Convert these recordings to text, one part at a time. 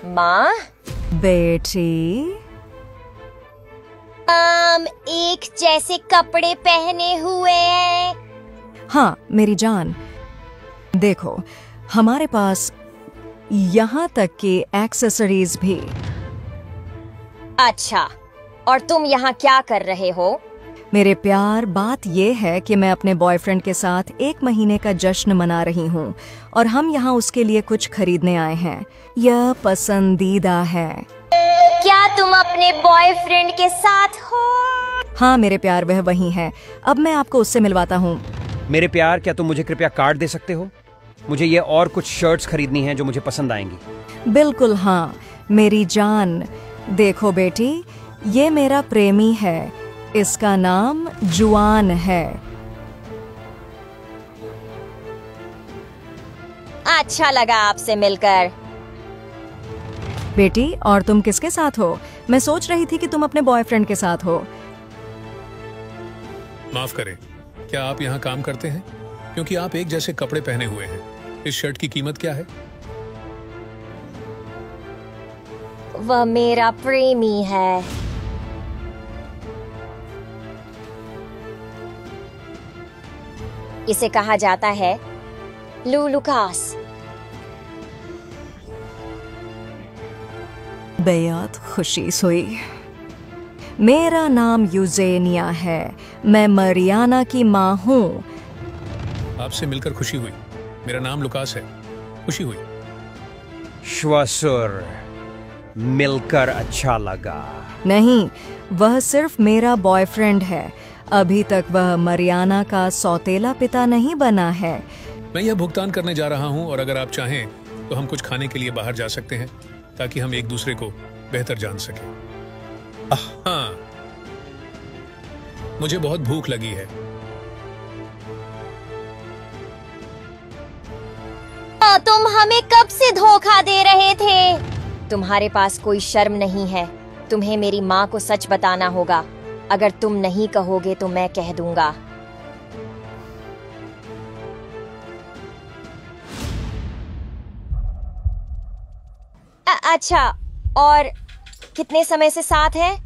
माँ। बेटी। एक जैसे कपड़े पहने हुए हैं। हाँ मेरी जान, देखो हमारे पास यहाँ तक कि एक्सेसरीज भी। अच्छा, और तुम यहाँ क्या कर रहे हो? मेरे प्यार, बात यह है कि मैं अपने बॉयफ्रेंड के साथ 1 महीने का जश्न मना रही हूँ और हम यहाँ उसके लिए कुछ खरीदने आए हैं। यह पसंदीदा है। क्या तुम अपने बॉयफ्रेंड के साथ हो? हाँ मेरे प्यार, वह वही है। अब मैं आपको उससे मिलवाता हूँ। मेरे प्यार, क्या तुम मुझे कृपया कार्ड दे सकते हो? मुझे ये और कुछ शर्ट्स खरीदनी हैं जो मुझे पसंद आएंगी। बिल्कुल हाँ मेरी जान। देखो बेटी, ये मेरा प्रेमी है। इसका नाम जुआन है। अच्छा लगा आपसे मिलकर। बेटी, और तुम किसके साथ हो? मैं सोच रही थी कि तुम अपने बॉयफ्रेंड के साथ हो। माफ करें, क्या आप यहाँ काम करते हैं? क्योंकि आप एक जैसे कपड़े पहने हुए हैं। इस शर्ट की कीमत क्या है? वह मेरा प्रेमी है। इसे कहा जाता है लूलुकास। बेहद खुशी हुई। मेरा नाम यूजेनिया है। मैं मरियाना की माँ हूँ। आपसे मिलकर खुशी हुई। मेरा नाम लुकास है। खुशी हुई। श्वासुर, मिलकर अच्छा लगा। नहीं, वह सिर्फ मेरा बॉयफ्रेंड है। अभी तक वह मरियाना का सौतेला पिता नहीं बना है। मैं यह भुगतान करने जा रहा हूँ और अगर आप चाहें तो हम कुछ खाने के लिए बाहर जा सकते हैं ताकि हम एक दूसरे को बेहतर जान सकें। हाँ, मुझे बहुत भूख लगी है। तुम हमें कब से धोखा दे रहे थे? तुम्हारे पास कोई शर्म नहीं है। तुम्हें मेरी माँ को सच बताना होगा। अगर तुम नहीं कहोगे तो मैं कह दूंगा। अच्छा, और कितने समय से साथ हैं?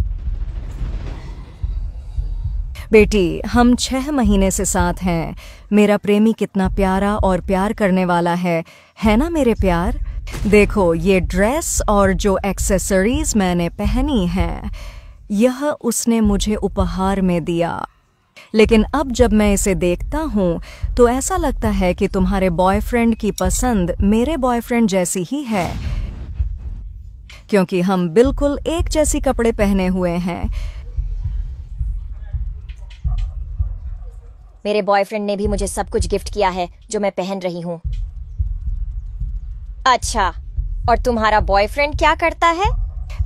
बेटी, हम 6 महीने से साथ हैं। मेरा प्रेमी कितना प्यारा और प्यार करने वाला है ना मेरे प्यार? देखो, ये ड्रेस और जो एक्सेसरीज मैंने पहनी हैं, यह उसने मुझे उपहार में दिया। लेकिन अब जब मैं इसे देखता हूँ तो ऐसा लगता है कि तुम्हारे बॉयफ्रेंड की पसंद मेरे बॉयफ्रेंड जैसी ही है, क्योंकि हम बिल्कुल एक जैसी कपड़े पहने हुए हैं। मेरे बॉयफ्रेंड ने भी मुझे सब कुछ गिफ्ट किया है जो मैं पहन रही हूँ। अच्छा, और तुम्हारा बॉयफ्रेंड क्या करता है?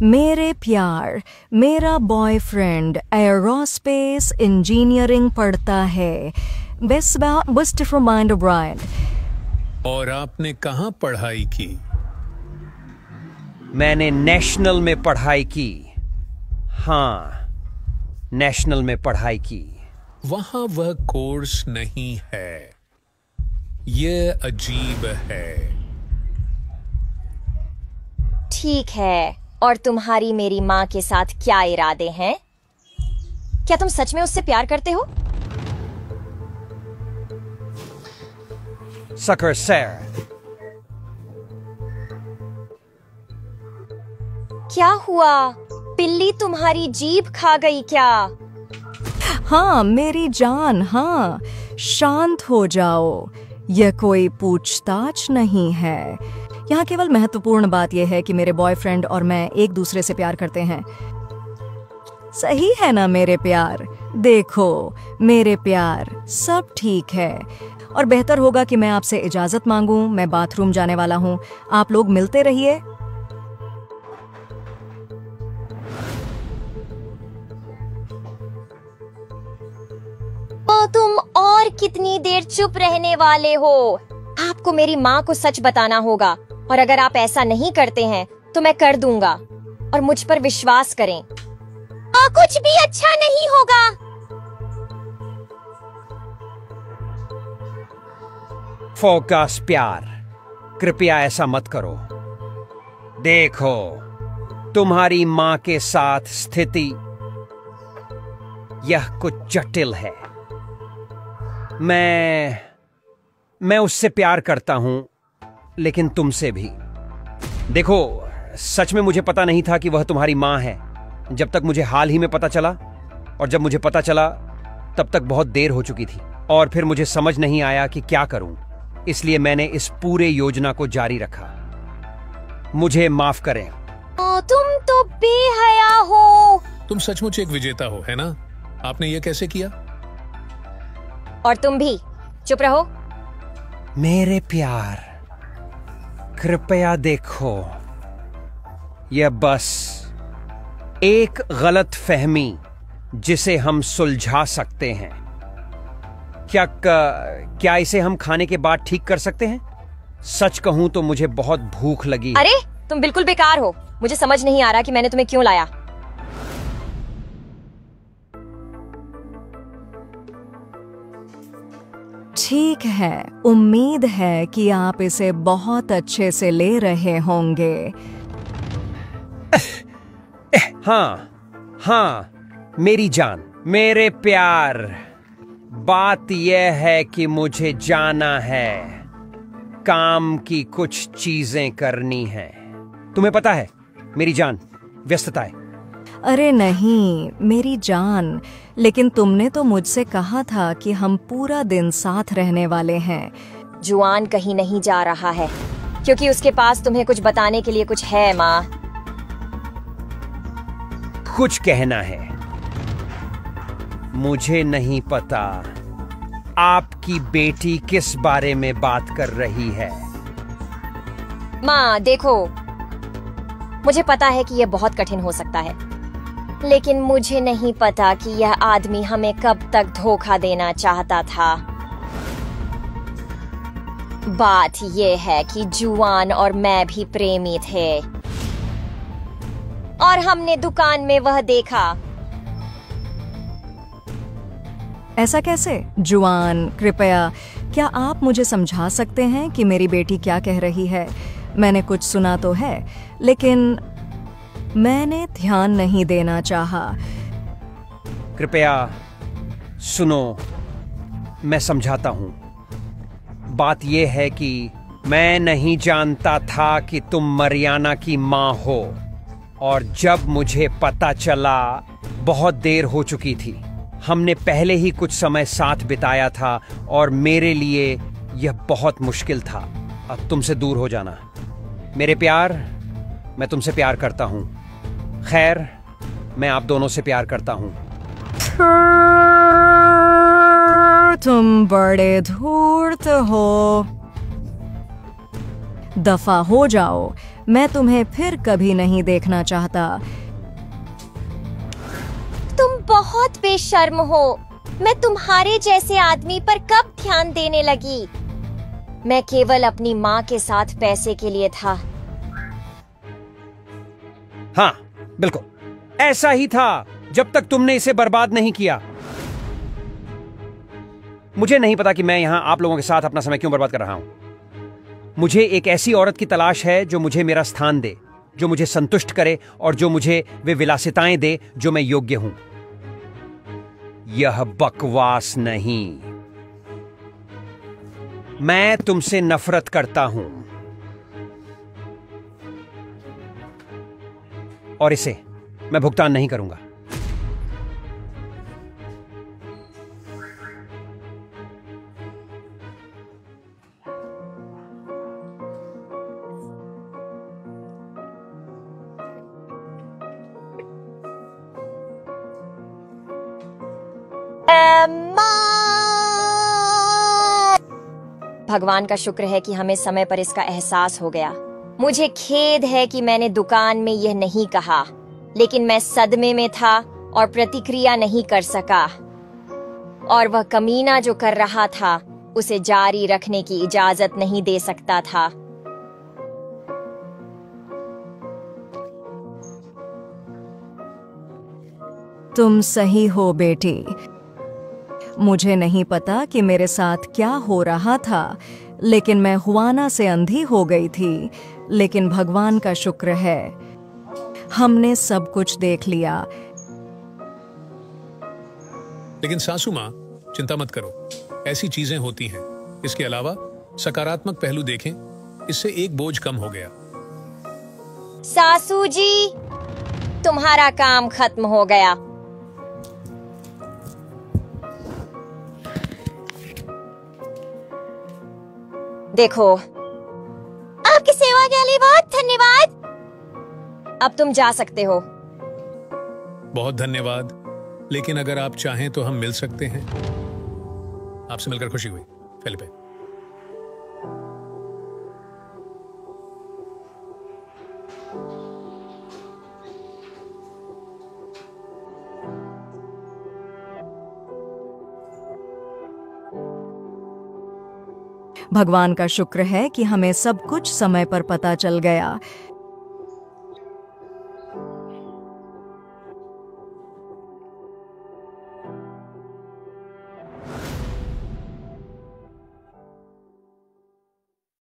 मेरे प्यार, मेरा बॉयफ्रेंड एरोस्पेस इंजीनियरिंग पढ़ता है। Wester mind brand. और आपने कहाँ पढ़ाई की? मैंने नेशनल में पढ़ाई की। हाँ, नेशनल में पढ़ाई की। वहां वह कोर्स नहीं है। यह अजीब है। ठीक है, और तुम्हारी मेरी माँ के साथ क्या इरादे हैं? क्या तुम सच में उससे प्यार करते हो? Sucker sir. क्या हुआ? पिल्ली तुम्हारी जीभ खा गई क्या? हाँ मेरी जान, हाँ, शांत हो जाओ। यह कोई पूछताछ नहीं है। यहाँ केवल महत्वपूर्ण बात यह है कि मेरे बॉयफ्रेंड और मैं एक दूसरे से प्यार करते हैं। सही है ना मेरे प्यार? देखो मेरे प्यार, सब ठीक है। और बेहतर होगा कि मैं आपसे इजाजत मांगूं। मैं बाथरूम जाने वाला हूँ। आप लोग मिलते रहिए। तो तुम और कितनी देर चुप रहने वाले हो? आपको मेरी माँ को सच बताना होगा, और अगर आप ऐसा नहीं करते हैं तो मैं कर दूंगा। और मुझ पर विश्वास करें, कुछ भी अच्छा नहीं होगा। फोकस प्यार, कृपया ऐसा मत करो। देखो, तुम्हारी मां के साथ स्थिति यह कुछ जटिल है। मैं उससे प्यार करता हूं, लेकिन तुमसे भी। देखो, सच में मुझे पता नहीं था कि वह तुम्हारी मां है, जब तक मुझे हाल ही में पता चला। और जब मुझे पता चला तब तक बहुत देर हो चुकी थी, और फिर मुझे समझ नहीं आया कि क्या करूं। इसलिए मैंने इस पूरे योजना को जारी रखा। मुझे माफ करें। तुम तो बेहया हो। तुम सचमुच एक विजेता हो, है ना? आपने ये कैसे किया? और तुम भी चुप रहो। मेरे प्यार, कृपया देखो, यह बस एक गलत फहमी जिसे हम सुलझा सकते हैं। क्या इसे हम खाने के बाद ठीक कर सकते हैं? सच कहूं तो मुझे बहुत भूख लगी है। अरे, तुम बिल्कुल बेकार हो। मुझे समझ नहीं आ रहा कि मैंने तुम्हें क्यों लाया। ठीक है, उम्मीद है कि आप इसे बहुत अच्छे से ले रहे होंगे। हाँ, मेरी जान, मेरे प्यार, बात यह है कि मुझे जाना है, काम की कुछ चीजें करनी है। तुम्हें पता है मेरी जान, व्यस्तताएं। अरे नहीं मेरी जान, लेकिन तुमने तो मुझसे कहा था कि हम पूरा दिन साथ रहने वाले हैं। जुआन कहीं नहीं जा रहा है, क्योंकि उसके पास तुम्हें कुछ बताने के लिए कुछ है। माँ, कुछ कहना है। मुझे नहीं पता आपकी बेटी किस बारे में बात कर रही है। माँ देखो, मुझे पता है कि यह बहुत कठिन हो सकता है, लेकिन मुझे नहीं पता कि यह आदमी हमें कब तक धोखा देना चाहता था। बात यह है कि जुआन और मैं भी प्रेमी थे, और हमने दुकान में वह देखा। ऐसा कैसे? जुआन, कृपया क्या आप मुझे समझा सकते हैं कि मेरी बेटी क्या कह रही है? मैंने कुछ सुना तो है, लेकिन मैंने ध्यान नहीं देना चाहा। कृपया सुनो, मैं समझाता हूं। बात यह है कि मैं नहीं जानता था कि तुम मरियाना की मां हो, और जब मुझे पता चला बहुत देर हो चुकी थी। हमने पहले ही कुछ समय साथ बिताया था, और मेरे लिए यह बहुत मुश्किल था अब तुमसे दूर हो जाना। मेरे प्यार, मैं तुमसे प्यार करता हूं। खैर, मैं आप दोनों से प्यार करता हूं। तुम बड़े धूर्त हो। दफा हो जाओ, मैं तुम्हें फिर कभी नहीं देखना चाहता। तुम बहुत बेशर्म हो। मैं तुम्हारे जैसे आदमी पर कब ध्यान देने लगी? मैं केवल अपनी माँ के साथ पैसे के लिए था। हाँ, बिल्कुल ऐसा ही था, जब तक तुमने इसे बर्बाद नहीं किया। मुझे नहीं पता कि मैं यहां आप लोगों के साथ अपना समय क्यों बर्बाद कर रहा हूं। मुझे एक ऐसी औरत की तलाश है जो मुझे मेरा स्थान दे, जो मुझे संतुष्ट करे, और जो मुझे वे विलासिताएं दे जो मैं योग्य हूं। यह बकवास नहीं। मैं तुमसे नफरत करता हूं, और इसे मैं भुगतान नहीं करूंगा। भगवान का शुक्र है कि हमें समय पर इसका एहसास हो गया। मुझे खेद है कि मैंने दुकान में यह नहीं कहा, लेकिन मैं सदमे में था और प्रतिक्रिया नहीं कर सका, और वह कमीना जो कर रहा था उसे जारी रखने की इजाजत नहीं दे सकता था। तुम सही हो बेटी। मुझे नहीं पता कि मेरे साथ क्या हो रहा था, लेकिन मैं हुआना से अंधी हो गई थी। लेकिन भगवान का शुक्र है हमने सब कुछ देख लिया। लेकिन सासू माँ, चिंता मत करो, ऐसी चीजें होती हैं। इसके अलावा सकारात्मक पहलू देखें, इससे एक बोझ कम हो गया। सासू जी, तुम्हारा काम खत्म हो गया। देखो, आपकी सेवा के लिए बहुत धन्यवाद। अब तुम जा सकते हो। बहुत धन्यवाद, लेकिन अगर आप चाहें तो हम मिल सकते हैं। आपसे मिलकर खुशी हुई, फिलिपे। भगवान का शुक्र है कि हमें सब कुछ समय पर पता चल गया।